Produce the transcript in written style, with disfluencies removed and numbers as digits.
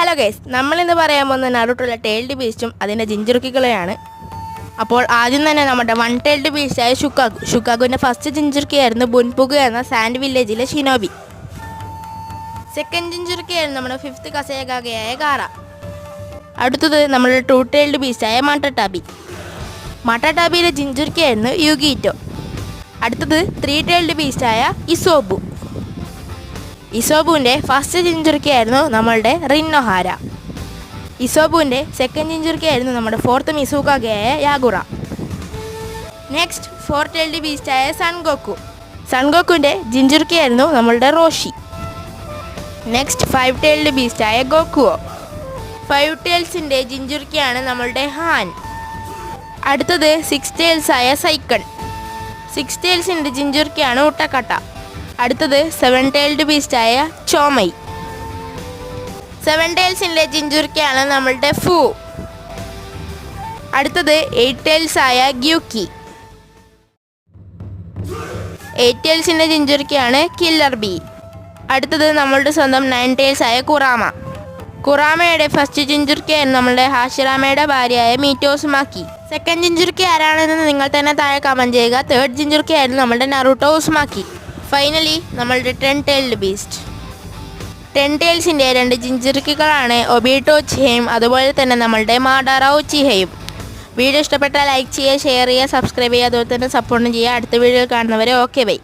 Hello guys, നമ്മളിന്ന് പറയാൻ പോകുന്ന നറുട്ടോയുള്ള ടേൽഡ് ബീസ്റ്റും അതിൻ്റെ ജിഞ്ചുർക്കികളെയാണ്. അപ്പോൾ ആദ്യം തന്നെ നമ്മുടെ വൺ ടേൽഡ് ബീസ്റ്റായ ഷുക്കാഗുവിൻ്റെ ഫസ്റ്റ് ജിഞ്ചുർക്കിയായിരുന്നു ബുൻപുഗു എന്ന സാൻഡ് വില്ലേജിലെ ഷിനോബി. സെക്കൻഡ് ജിഞ്ചുർക്കിയായിരുന്നു നമ്മുടെ ഫിഫ്ത്ത് കസേഗാഗയായ ഗാറ. അടുത്തത് നമ്മുടെ ടു ടേൽഡ് ബീസ്റ്റായ മട്ടട്ടാബിയിലെ ജിഞ്ചുർക്കിയായിരുന്നു യുഗീറ്റോ. അടുത്തത് ത്രീ ടേൽഡ് ബീസ്റ്റായ ഇസോബുവിൻ്റെ ഫസ്റ്റ് ജിഞ്ചുർക്കിയായിരുന്നു നമ്മളുടെ റിന്നോഹാര. ഇസോബുവിൻ്റെ സെക്കൻഡ് ജിഞ്ചുർക്കിയായിരുന്നു നമ്മുടെ ഫോർത്ത് മിസുകാഗയായ യാഗുറ. നെക്സ്റ്റ് ഫോർ ടേൽഡ് ബീസ്റ്റായ സൺഗോക്കുവിൻ്റെ ജിഞ്ചുർക്കിയായിരുന്നു നമ്മളുടെ റോഷി. നെക്സ്റ്റ് ഫൈവ് ടേൽഡ് ബീസ്റ്റായ ഗോക്കുവോ. ഫൈവ് ടേൽസിൻ്റെ ജിഞ്ചുർക്കിയാണ് നമ്മളുടെ ഹാൻ. അടുത്തത് സിക്സ് ടേൽസായ സൈക്കൺ. സിക്സ് ടേൽസിൻ്റെ ജിഞ്ചുർക്കിയാണ് ഉട്ടക്കട്ട. അടുത്തത് സെവൻ ടേൽഡ് ബീസ്റ്റായ ചോമൈ. സെവൻ ടേൽസിൻ്റെ ജിഞ്ചുർക്കിയാണ് നമ്മളുടെ ഫു. അടുത്തത് എയ്റ്റ് ടേൽസായ ഗ്യൂക്കി. എയ്റ്റ് ടേൽസിൻ്റെ ജിഞ്ചുർക്കിയാണ് കില്ലർ ബി. അടുത്തത് നമ്മളുടെ സ്വന്തം നയൻ ടേൽസായ കുറാമയുടെ ഫസ്റ്റ് ജിഞ്ചുർക്കിയായിരുന്നു നമ്മളുടെ ഹാഷിറാമയുടെ ഭാര്യയായ മീറ്റോസുമാക്കി. സെക്കൻഡ് ജിഞ്ചുർക്കി ആരാണെന്ന് നിങ്ങൾ തന്നെ താഴെ കമൻറ്റ് ചെയ്യുക. തേർഡ് ജിഞ്ചുർക്കി ആയിരുന്നു നമ്മളുടെ നറുട്ടോ ഉസ്മാക്കി. ഫൈനലി നമ്മളുടെ ടെൻ ടേൽഡ് ബീസ്റ്റ്. ടെൻ ടേൽസിൻ്റെ രണ്ട് ജിഞ്ചുർക്കികളാണ് ഒബീട്ടോ ഉച്ചിഹയും അതുപോലെ തന്നെ നമ്മളുടെ മാഡാറ ഉച്ചിഹയും. വീഡിയോ ഇഷ്ടപ്പെട്ടാൽ ലൈക്ക് ചെയ്യുക, ഷെയർ ചെയ്യുക, സബ്സ്ക്രൈബ് ചെയ്യുക, അതുപോലെ തന്നെ സപ്പോർട്ടും ചെയ്യുക. അടുത്ത വീഡിയോയിൽ കാണുന്നവരെ ഓക്കെ ബൈ.